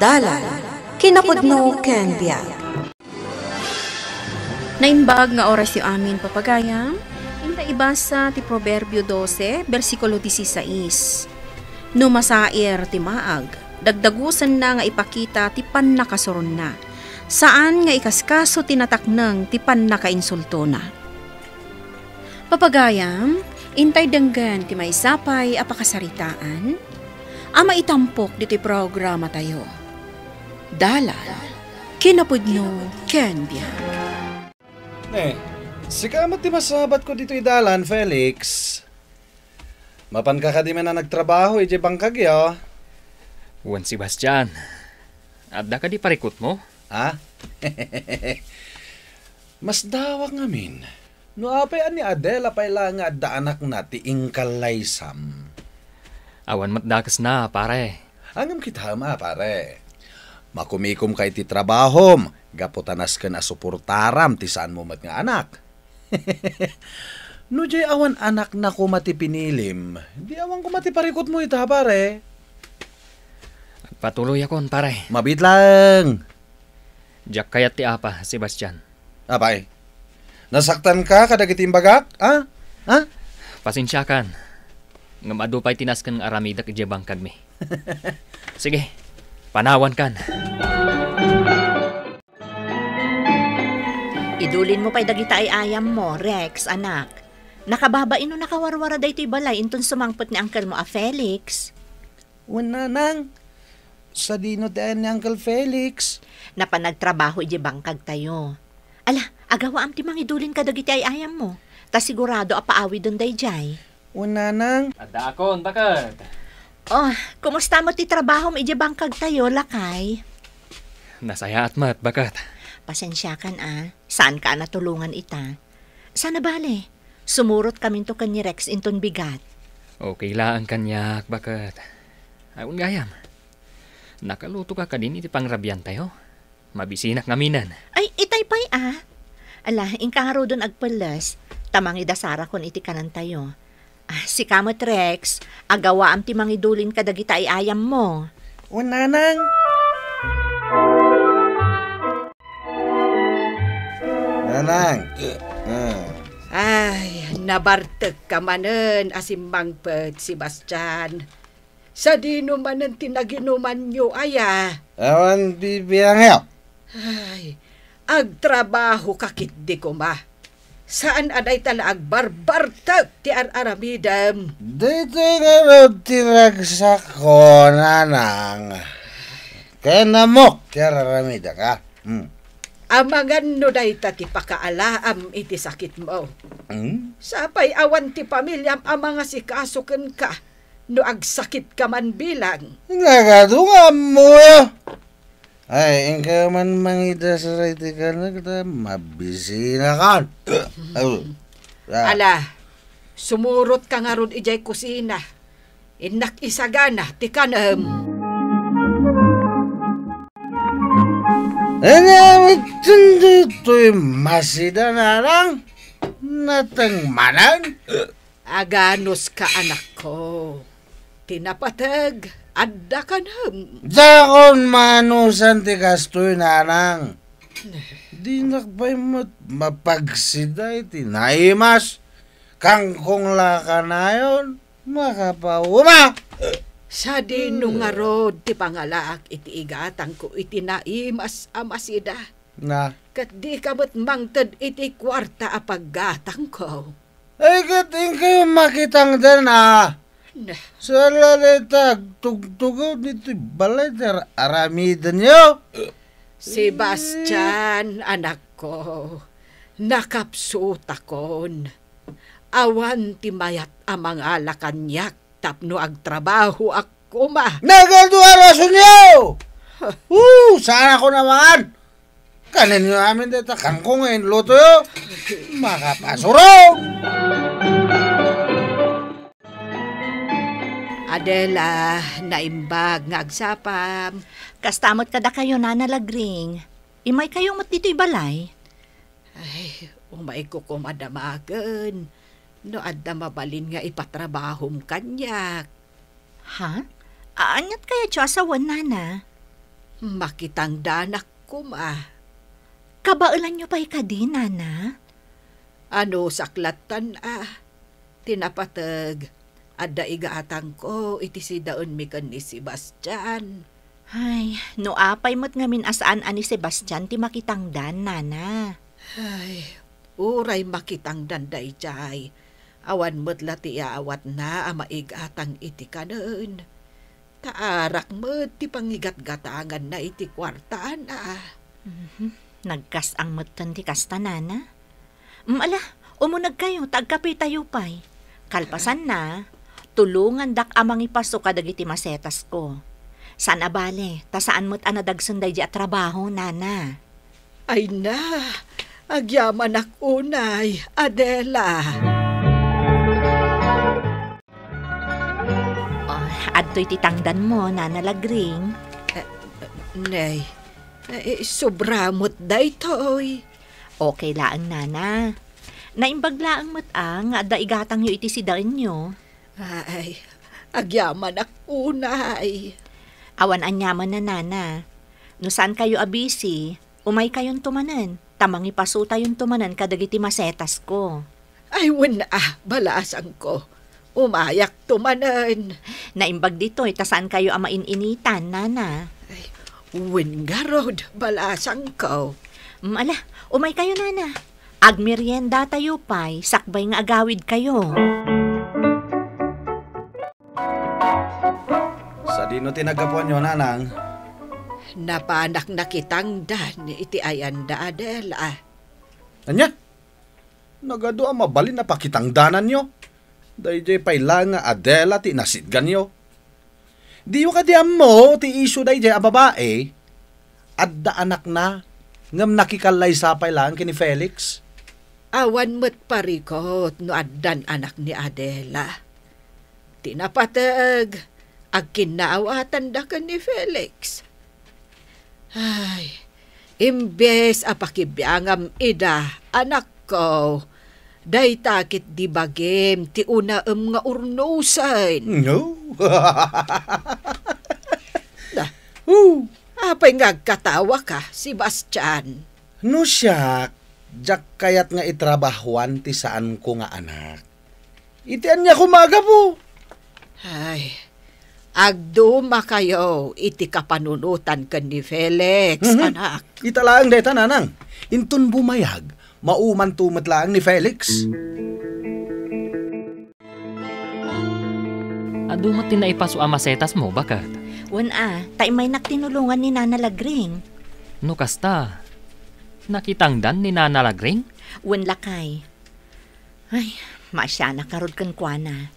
Dalan, kinapudno ken biag. Naimbag nga oras yung amin papagayam, inda ibasa ti Proverbio 12, versikulo 16. No masair ti maag, dagdagusan na nga ipakita ti pannakasoron na, saan nga ikaskaso tinataknang ti pannakainsulto na. Papagayam, intay denggan ti maisapay apakasaritaan, ama itampok dito'y programa tayo. Dalan, kinapudno ken biag. Sikamat ti masabat ko dito idalan, Felix. Mapan ka di man na nagtrabaho, iti bangkag yo. Juan Sebastian, adda ka di parikot mo? Ha? Mas dawag ngamin. No apay ani Adela pay lang nga adda anak na ti ingkalaysam. Awan matdakas na, pare. Angam kita ma, pare. Makumikom kay ti trabahom, gaputanas ka na suportaram ti saan mo mat nga anak. No jay awan anak na kumati pinilim, di awan kumati parikot mo ita, pare. Patuloy akon, pare. Mabit lang. Diyak kayat ti apa, Sebastian. Apay, nasaktan ka kadagiti imbagak? Ha? Ha? Pasensya kan. Ngam adu pa'y tinaskan ng aramidak ije bangkag mi. Sige, panawan kan. Idulin mo pa'y dagita ay ayam mo, Rex, anak. Nakababain no nakawarwara da ito'y balay inton sumangpot ni uncle mo, Felix. Wala nang. Sa dino tayo ni Uncle Felix. Napanagtrabaho ije bangkag tayo. Ala, agawa am ti mangidulin ka dagiti ay ayam mo. Ta sigurado apaawi doon day jay. Wala nang. Adda akon, bakit? Oh, kumusta mo ti trabaho mo ije bangkag tayo, lakay? Nasaya at mat, bakit? Pasensya kan Saan ka natulungan ita? Sana bale, sumurot kami to kanyi Rex inton bigat. Okay lang kanyak, bakit? Ayun gayam. Nakaluto ka din iti pangrabyan tayo. Mabisinak ngaminan. Ay, itay pa'y Ala, ingkaro doon agpalas. Tamang idasara kon iti kanan tayo. Si kamot Rex, agawa am ti mangidulin kadagita ay ayam mo. Wala nang. Nanang. Ay, nabartag ka manen asimbangpet, Sebastian. Sa dino manen tinaginuman nyo, aya. Awan bibiyang yaw. Ay, agtrabaho kakit di ko ma. Saan aday tala agbarbartag ti aramidam? Dito nga tinagsak ko, nanang. Kaya namok, tiaramida ka. Amangan no day ti pakaalaam iti sakit mo. Sapay awan ti pamilyam amanga si kasuken ka, no agsakit ka man bilang. Nagadungam mo yo. Ay, ingka man mangida sa raiti ka na kita, mabisi na ka. Ala, sumurot ka nga ron ijay kusina. Inak isagana, ti kanam. Dito'y masida na lang. Natang manan. Aganos ka anak ko. Tinapatag, adda ka nam. Dakon manusan ti kastoy nanang. Di nakbay mapagsiday ti naimas. Kangkong laka na yun, makapawuma. Sa dino nga rod ti pangalak iti igatang ko iti naimas amasida. Na? Kat di kabot mangtad iti kwarta apaggatang ko. Ay kating kayo makitang dana. Sa lalitag, tugtugaw dito balay na aramidan nyo. Sebastian, anak ko, nakapsuot akon. Awan ti mayat amang alakanyak tapno agtrabaho ako ma. Nagadwa rason nyo! Saan ako naman? Kanin nyo namin dito, kangkong ngayon luto yo. Makapasurong! Adela, naimbag nga agsapam. Kastamot kada kayo nanalagring. Imay kayo mat dito'y balay. Ay, umay ko kumadamagan. No adda mabalin nga ipatrabahom kanyak. Ha? Aanyat kaya siya asawan nana? Makitang danak ko Kabaulan nyo pa'y kadi, nana? Ano saklatan tinapatag. Adda igaatang ko iti si daon mi ken ni Sebastian. Ay, no apay mo't ngamin asaan ani Sebastian ti makitang dan, nana. Ay, uray makitang danday jay. Awan mo't lati awat na maigatang iti kanon. Taarak mo't ti pangigat-gatangan na iti kwartaan Nagkas ang mo't ti kasta, nana. Ala, umunag kayo, tagkapi tayo pa'y. Kalpasan na, tulungan dak amang ipaso kadagiti masetas ko. Saan abale, tasaan mo't anadagsunday di at trabaho, nana. Ay na, agyaman unay, Adela. Adto'y titangdan mo, nana Lagring. Nay, sobramot daytoy. Okay laang, nana. Naimbag laang mo't nga adda igatang nyo iti sidain nyo. Ay, agyaman unay. Awan anyaman na, nana. No saan kayo abisi, umay kayon tumanan. Tamang ipaso tayon tumanan kadagiti masetas ko. Ay, wala, balasan ko. Umayak tumanan. Naimbag dito'y tasaan kayo amaininitan, nana. Ay, garod, balasan ko. Ala, umay kayo, nana. Agmerienda tayo pa'y, sakbay nga agawid kayo. Sa dino tinagapuan nyo, nanang? Napanak na kitang dan iti ayanda, Adela. Anya? Nagado ang mabalin na pakitangdanan nyo. Dayjay pailang nga Adela ti nasidgan nyo. Di yung kadiam mo, ti isu dayjay a babae. Adda anak na, ngam nakikalay sapay lang kini Felix. Awan mo't parikot no addan anak ni Adela. Tinapatag, agkinaawatan da ka ni Felix. Ay, imbes apakibiyangam ida, anak ko, day takit di bagim ti una nga urnusan. No? Apay ngagkatawa ka, Sebastian. No siya, jak kayat nga itrabahuan ti saan ko nga anak. Itian niya kumaga po. Ay, agduma kayo, iti kapanunutan ka ni Felix, anak. Italaang deta, nanang. Intun bumayag, mauman tumatlaang ni Felix. Adumat tin naipaso ang masetas mo, bakat? Tay may naktinulungan ni Nana Lagring. No kasta, nakitangdan ni Nana Lagring? Lakay. Ay, masya na karod kan kuana.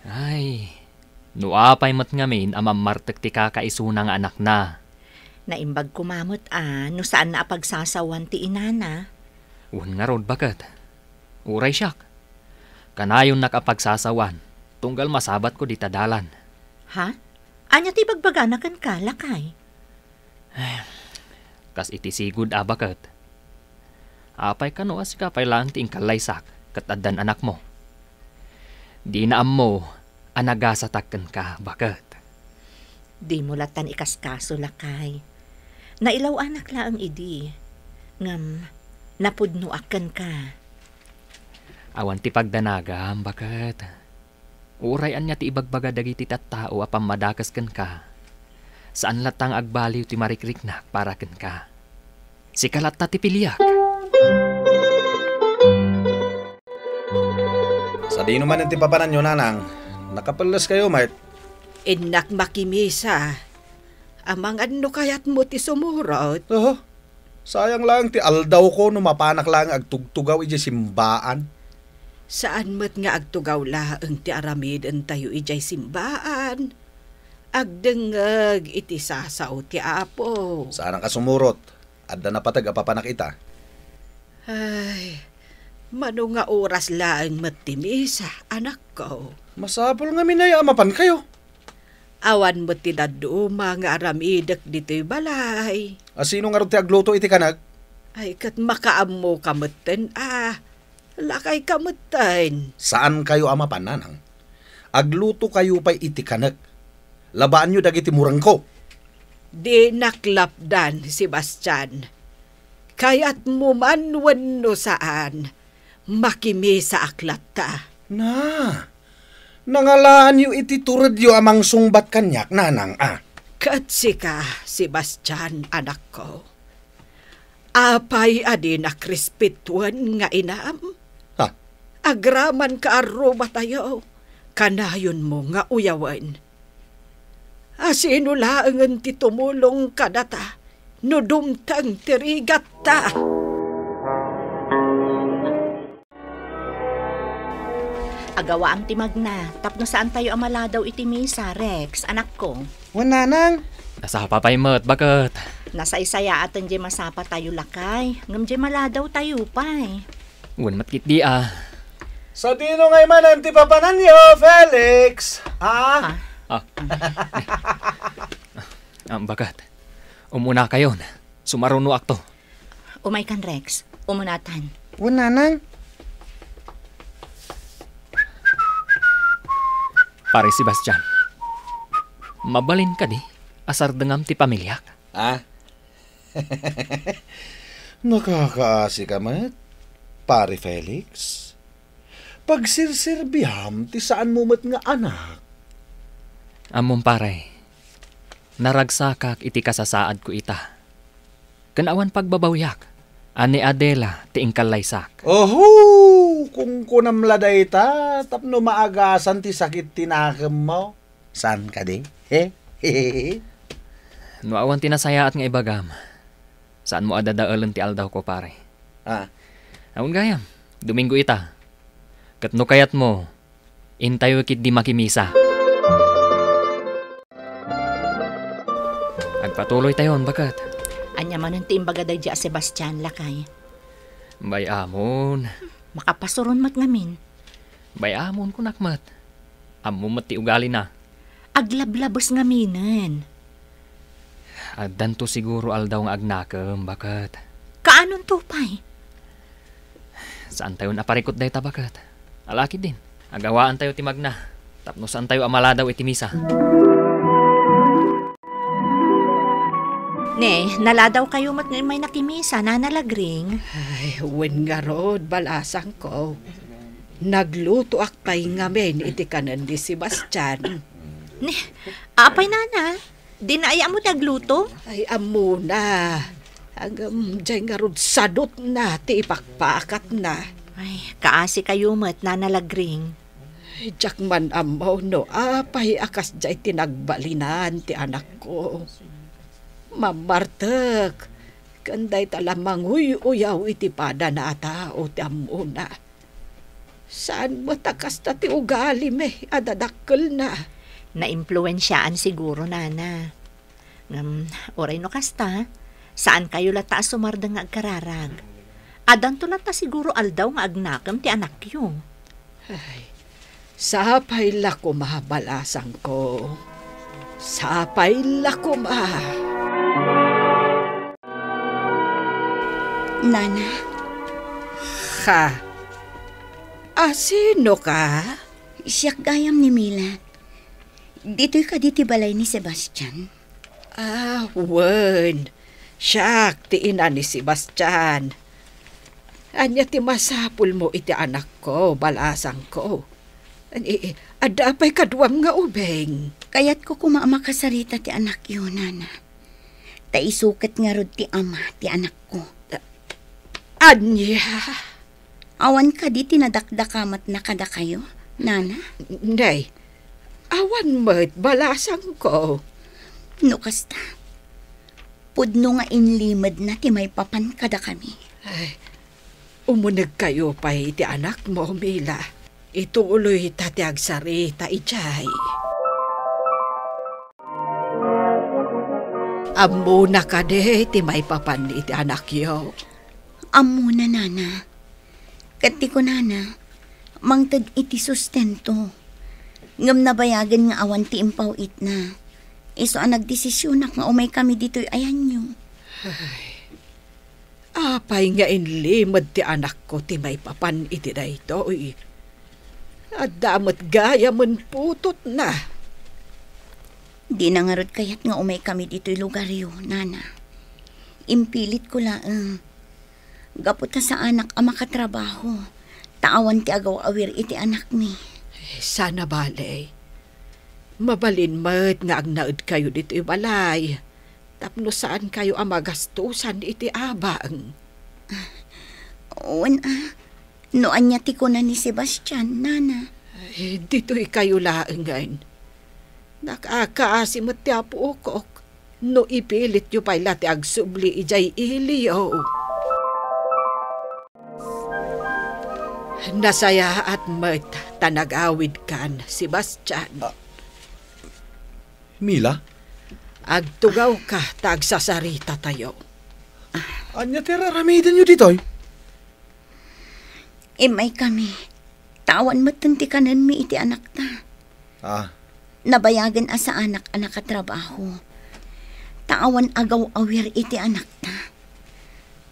Ay, nuapay mat ngamin amam martek ti kakaisunang anak na. Naimbag kumamot no saan na apagsasawan ti inana. Nga rod bakat. Uray siyak. Kanayon nakapagsasawan, tunggal masabat ko di tadalan. Ha? Anya ti bagbaganakan ka, Lakay? Kas iti sigud bakat. Apay ka no as kapay lang ti ingkalaysak kat addan anak mo. Di na mo, anagasatakkan ka, bakat. Di mo latan ikaskaso, Lakay. Nailaw anak laang idi. Ngam, napudnuakan ka. Awan ti pagdanagam, bakat. Urayan niya ti ibagbaga dagiti tattao apam madakas ken ka. Saan latang agbaliw ti marikriknak para ken ka. Si kalatta ti piliyak. Sa di naman ti papanan nyo, nanang. Nakapalas kayo, mate. Inak makimisa. Amang ano kayat mo ti sumurot? Sayang lang ti aldaw ko no mapanak lang agtugtugaw iji simbaan. Saan mo't nga agtugaw laang ti aramid ang tayo ijay simbaan? Agdengag iti sasaw ti apo. Saan ang kasumurot? Adda na patag apapanak ita. Ay, mano nga oras laang matimisa, anak ko. Masapol nga minayamapan kayo. Awan mo ti daduma nga aramidek dito'y balay. Sino nga ron ti agluto iti kanag? Ay, kat makaamo kamutten Lakay kamutten. Saan kayo amapan, nanang? Agluto kayo pa'y iti kanag. Labaan nyo dagiti murang ko. Di naklapdan, Sebastian. Kaya't mo man wano saan, makimi sa aklat ta. Na, nangalaan yu iti turad yu amang sungbat kanyak, nanang Katsi ka, Sebastian, anak ko. Apay adi nakrispituan nga inam. Ha? Agraman ka aroma tayo, kanayon mo nga uyawan. Asino laangan ti tumulong kadata, no dumtang tirigat ta. Agawa ang timag na, tapno saan tayo amala daw iti misa, Rex, anak ko. Nanang. Nasa papay mo't bakit? Nasa isaya atan di masapa tayo lakay, ngam di mala daw tayo pay. Wan matkit di Sa dino ngay man ti papanan yo, Felix. Bakit? Umuna kayon. Sumaruno akto. Umay kan, Rex, umunatan. Nanang. Pare Sebastian. Mabalin ka di. Asar dengam ti pamilyak. Nakakaasi ka mat, pare Felix. Pagsirsirbiam, ti saan mo mat nga anak? Among pare, naragsakak iti kasasaad ko ita. Kanawan pagbabawyak, ani Adela ti ingkalaysak. Oho! Kung kunamladay ta, tapno maagasan ti sakit tinakam mo. Saan ka di? No awan tinasayaat nga ibagam. Saan mo adadaalan ti aldaw ko pare? Awan gayam, Domingo ita. Katno kayat mo, intayo kit di makimisa. Agpatuloy tayon, bakit? Anya man ang tiimbaga day di a Sebastian lakay. Bay amon. Makapasuron mat ngamin. Bay amon kunakmat. Amo mat ti ugali na. Aglablabos ngaminan. Addan to siguro aldaw nga agnakam, bakit? Kaanon to pay? Saan tayo naparikot day ta, bakit? Alaki din. Agawaan tayo timagna. Tapno saan tayo amaladaw iti misa. Ne, naladaw kayo mat may nakimisa, nanalagring. Ay, wen nga rod, balasang ko. Nagluto akpay ngamin iti kanan di Sebastian. Ne, apay nana, dinaya mo nagluto? Ay, amo na. Hanggang dyan nga rod sadot na, ti ipakpakat na. Ay, kaasi kayo mat, nanalagring. Ay, jak man amo, no, apay akas dyan tinagbalinan ti anak ko. Mamartek, kanday talamang uyaw iti pada na tao ti amo na. Saan matakas na ti ugali me, adadakkel na. Na-impluensyaan siguro, nana. Oray no kasta, saan kayo lata sumardang nga agkararag? Adan to lata siguro aldaw nga agnakam ti anak yung. Ay, sapay lako mahabalasang ko. Sapay lako Nana, Ha? Sino ka? siyak gayam ni Mila. Dito'y kaditi balay ni Sebastian. Wen. Siyak, ti ina ni Sebastian. Anya ti masapul mo iti anak ko, balasang ko. Adapay kaduam nga ubeng. Kayat ko kumamakasarita ti anak yun, Nana. Taisukat nga rod ti ama ti anak ko. Anya? Awan ka di tinadakdakamat na kada kayo, Nana. Nay, awan mo't balasang ko. No kasta. Pudno nga inlimad na ti may papan kada kami. Ay, umunag kayo pa iti anak mo, Mila. Ituloy tati agsarita ijay. Amo na ka de, ti may papan iti anak yo. Amo na, Nana. Kati ko, Nana, mangtag iti sustento. Ngam nabayagan nga awan ti impaw it na. Iso ang nagdesisyonak nga umay kami dito'y ayan nyo. Apay nga inlimad ti anak ko ti may papan iti dayto. At damat gaya man putot na. Di na nga rod kayat nga umay kami dito'y lugaryo, nana. Impilit ko lang. Gapot ka sa anak ang makatrabaho. Taawan ti agaw awir iti anak ni. Sana balay. Mabalin mat nga agnaud kayo dito'y balay. Tapno saan kayo ang magastusan iti abang. Noan niya ti ko na ni Sebastian, nana. Dito'y kayo laangan. Nakakaasimot ti apo ukok. No ipilit yu pa'y lati agsubli ijay iliyo. Nasaya at mat tanagawid kan, Sebastian. Mila? Agtugaw ka, tagsasarita tayo. Anya tira ramidan nyo ditoy? Imay kami. Tawan matanti kanan mi iti anak ta. Nabayagan sa anak katrabaho. Taawan agaw awir iti anak ta.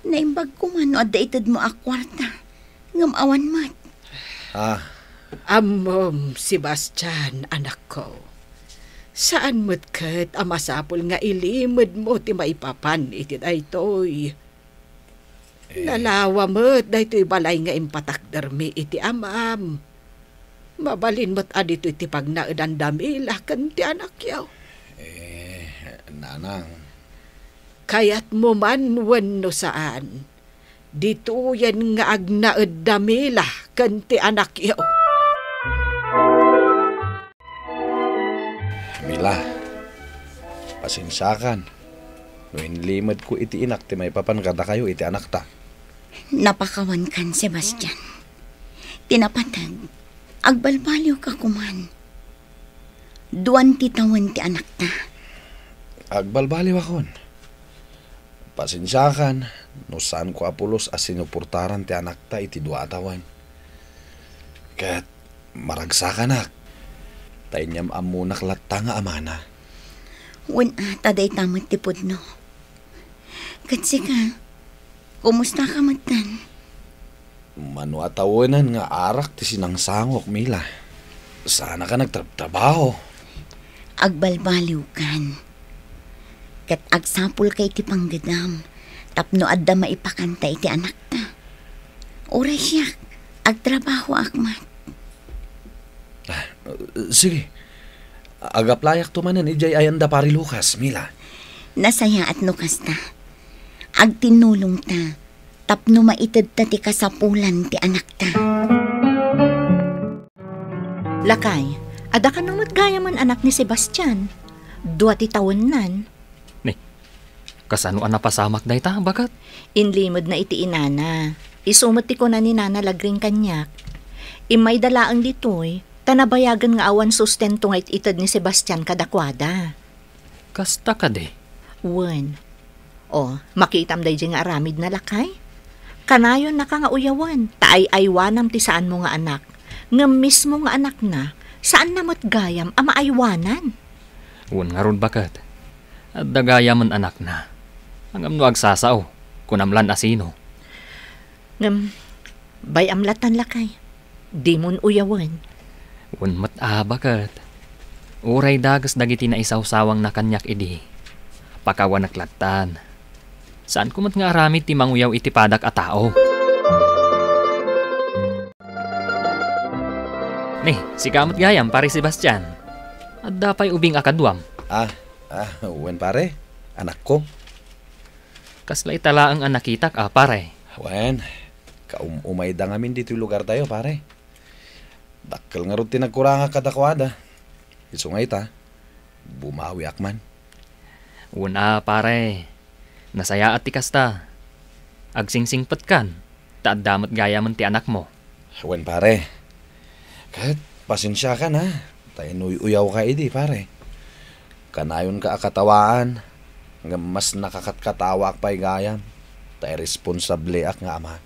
Naimbag ko man o daitad mo akwarta. Ngamawan mat. Amom, Sebastian, anak ko. Saan mo't kat amasapol nga ilimod mo ti maipapan iti daytoy. Nalawa mo't daytoy balay nga impatakdarmi iti amam. Mabalin mo't adito iti pagnaadan damila kan ti anak yaw. Nanang. Kayat mo man wenno saan. Dito yan nga agnaad damila kan ti anak yaw. Mila, pasensyakan. No inlimad ko iti inak, ti may papankada kayo iti anak ta. Napakawan kan, Sebastian. Tinapatag, agbalbaliw ka kuman. 20 taon ti anak ta. Agbalbaliw akon. Pasensyakan, no saan ko apulos as sinuportaran ti anak ta iti 2 tawan. Kat maragsakan ak. Tainyam amunak latta nga amana. Taday tamad tipod no. Katsi ka, kumusta ka matan? Manu atawanan nga arak ti sinangsangok, Mila. Sana ka nagtrabaho. Agbalbaliw kan. Kat agsapul kay ti panggadam. Tapno adda maipakanta iti anak ta. Oray siya, agtrabaho akmat. Sige. Agaplayak tumanan ijay ayanda pari Lucas, Mila. Nasaya at nukas ta. Agtinulong ta. Tapno maitad ta ti kasapulan ti anak ta. Lakay, ada ka nang matgaya man anak ni Sebastian. 2 taon nan. Kasano ang napasamak day ta, bakat? Inlimod na iti inana. Isumot ti ko na ni nana lagring kanyak. Imay dalaang ditoy. Tanabayagan nga awan sustento nga itad ni Sebastian kadakwada. Kasta ka de. Wen. Makitam day nga aramid na lakay. Kanayon na ka nga uyawan. Taay-aywanam ti saan mo nga anak. Nga mismo nga anak na, saan na matgayam ama aywanan? Wen nga ron bakat. At dagayaman anak na. Ang amno agsasao. Kunamlan asino. Ngam, bayamlatan lakay. Di mon uyawan. Unmat bakat. Uray dagas dagiti na isaw-sawang na kanyak idi. Pakawan naklatan. Saan kumat nga aramid ti manguyaw iti padak a tao? Si kamot gayam pare Sebastian. At dapay ubing akadwam. Wen pare, anak ko. Kasla itala ang anakitak pare. Wen, kaumay da ngamin dito yung lugar tayo pare. Dakkel nga rin tinagkuranga kadakwada. Iso nga ita, bumawi akman. Una pare, nasaya at tikasta. Agsingsingpat kan, taadamat gaya man ti anak mo. Wen pare, kahit pasensya ka na, tayo uyaw ka idi pare. Kanayon ka akatawaan, nga mas nakakatkatawa ak pa'y gayam, tayo responsable ak nga ama.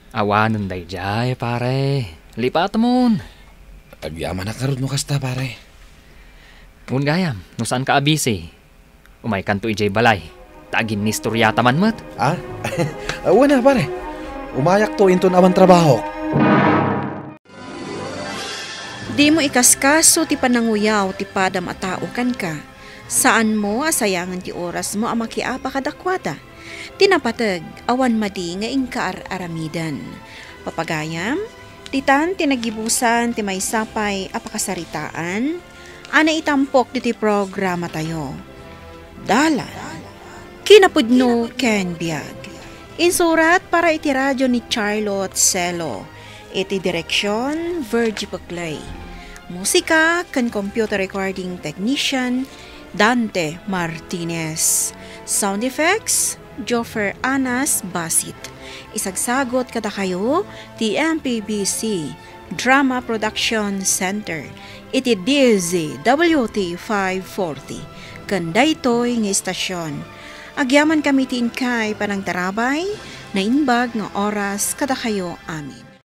Awanan day jay pare. Lipat mon. Agyaman na karod mo kasta, pare. Un gayam, no saan ka abisi? Umay kanto ijay balay. Tagin ni storyata man mat. Wala, pare. Umayak to into naman trabaho. Di mo ikaskaso ti pananguyaw ti padam a tao kan ka. Saan mo asayangan ti oras mo a makiapa kadakwada. Tinapatag awan madi nga ingkaar aramidan. Papagayam, titan tinagibusan ti may sapay apakasaritaan, ana itampok ti programa tayo. Dala, kinapudno ken biag. Insurat para iti radyo ni Charlotte Celo. Iti direksyon, Virgie Paclay. Musika ken computer recording technician, Dante Martinez. Sound effects, Joffer Anas Basit. Isagsagot kada kayo, ti MPBC Drama Production Center. Iti DZWT 540. Kanda ito'y ng istasyon. Agyaman kami tin kay panang tarabay, na inbag ng oras kada kayo amin.